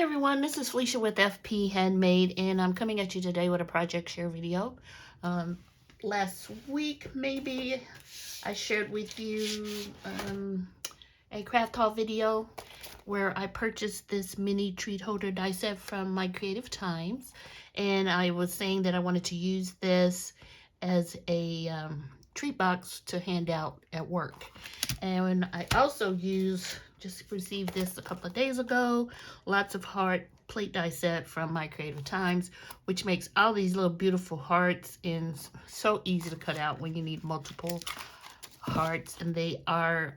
Hey everyone, this is Felicia with FP Handmade, and I'm coming at you today with a project share video. Last week, maybe, I shared with you a craft haul video where I purchased this mini treat holder die set from my Creative Times, and I was saying that I wanted to use this as a treat box to hand out at work. And I also just received this a couple of days ago, lots of heart plate die set from my Creative Times, which makes all these little beautiful hearts and so easy to cut out when you need multiple hearts, and they are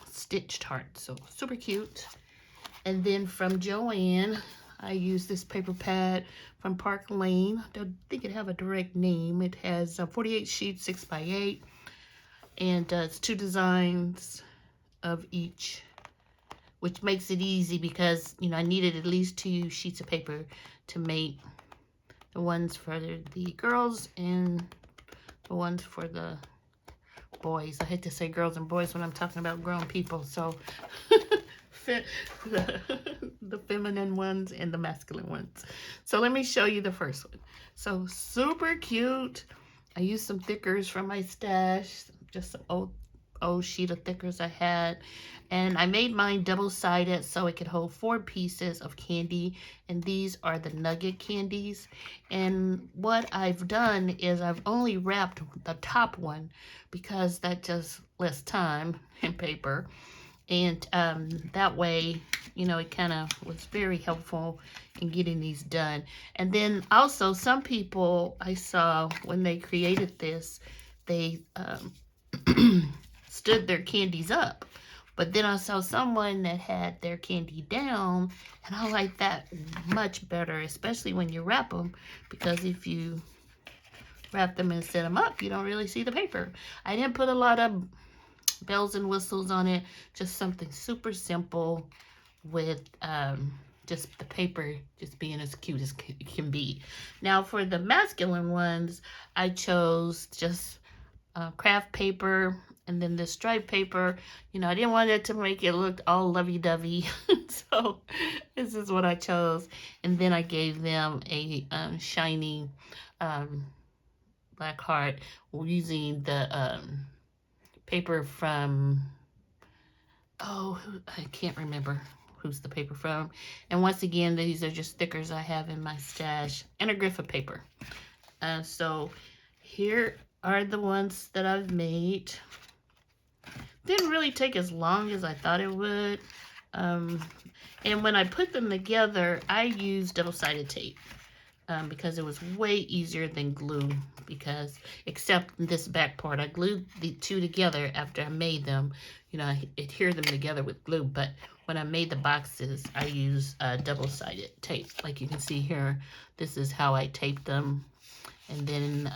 stitched hearts, so super cute. And then from Joann, I use this paper pad from Park Lane. I don't think it have a direct name. It has 48 sheets, 6x8, and it's 2 designs of each, which makes it easy because, you know, I needed at least 2 sheets of paper to make the ones for the girls and the ones for the boys. I hate to say girls and boys when I'm talking about grown people, so the feminine ones and the masculine ones. So let me show you the first one. So super cute. I used some thickers from my stash, just some old sheet of thickers I had, and I made mine double-sided so it could hold 4 pieces of candy, and these are the nugget candies. And what I've done is I've only wrapped the top one because that just less time and paper, and that way, you know, it kind of was very helpful in getting these done. And then also some people I saw when they created this, they stood their candies up, but then I saw someone that had their candy down, and I like that much better, especially when you wrap them, because if you wrap them and set them up, you don't really see the paper. I didn't put a lot of bells and whistles on it, just something super simple with just the paper just being as cute as it can be. Now for the masculine ones, I chose just craft paper and then this stripe paper. You know, I didn't want it to make it look all lovey-dovey, so this is what I chose. And then I gave them a shiny black heart using the paper from, oh, I can't remember who's the paper from. And once again, these are just stickers I have in my stash and a grip of paper. So here are the ones that I've made. Didn't really take as long as I thought it would. And when I put them together, I used double-sided tape because it was way easier than glue, because except this back part, I glued the 2 together after I made them. You know, I adhered them together with glue, but when I made the boxes, I used double-sided tape. Like you can see here, this is how I taped them. And then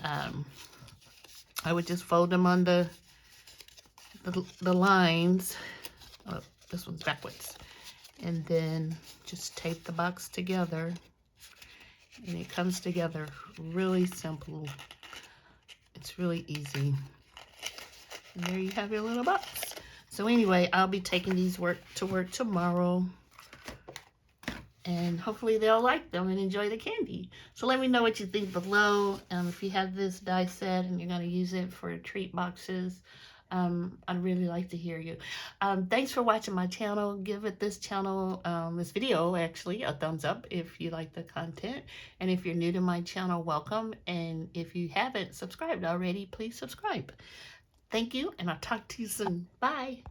I would just fold them on the lines. Oh, this one's backwards. And then just tape the box together. And it comes together really simple. It's really easy. And there you have your little box. So anyway, I'll be taking these to work tomorrow. And hopefully they'll like them and enjoy the candy. So let me know what you think below. If you have this die set and you're going to use it for treat boxes, I'd really like to hear you. Thanks for watching my channel. Give this video actually, a thumbs up if you like the content. And if you're new to my channel, welcome. And if you haven't subscribed already, please subscribe. Thank you, and I'll talk to you soon. Bye.